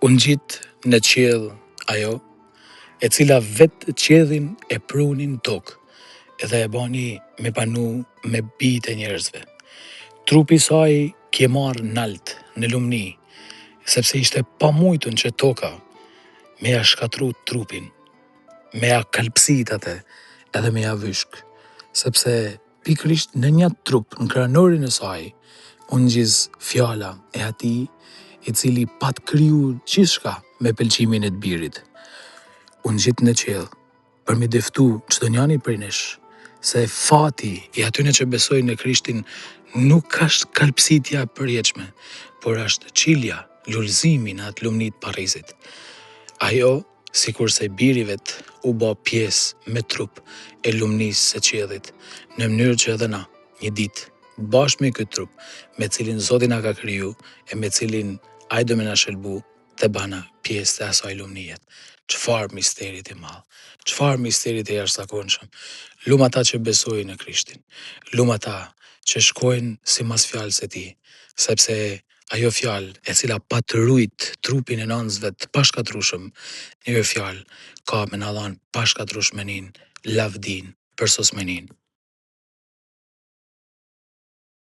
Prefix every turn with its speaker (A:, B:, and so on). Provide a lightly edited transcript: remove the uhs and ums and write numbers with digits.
A: Unë gjitë në qiell ajo, e cila vetë qiellin e prunin tokë, edhe e bani me panu me bijtë e njerëzve. Trupi saj kje marrë nalt në lumni, sepse ishte pa mujtun që toka me ja shkatru trupin, me ja kalpsit atë edhe me ja vyshk, sepse pikrisht në një trup, në kranorin e saj, unë gjizë fjala e atij i cili pat kriju gjithçka me pëlqimin e të birit. Unë gjitë në qiell për mi dëftu çdo njani prej nesh se fati i atyne që besojnë në Krishtin nuk është kalpsitja e përjetshme, por është qilja, lullëzimi në atë lumnit parrizit. Ajo, sikur se biri vet u bë pjesë me trup e lumnisë së qiellit, në mënyrë që edhe na, një ditë, bashkë me këtë trup, me cilin Zoti na ka kriju e me cilin ai do me na shëlbu, të bana pjesë të asaj lumnie. Çfarë misterit i madh, çfarë misterit e jashtëzakonshëm. Lum ata që besojnë në Krishtin, lum ata që shkojnë simas fjalës së tij, sepse ajo fjalë e cila pa të rujt trupin e nënzve të pashkatrueshëm, një fjalë ka me na dhanë pashkatrueshmërinë, lavdinë, për sosmërinë.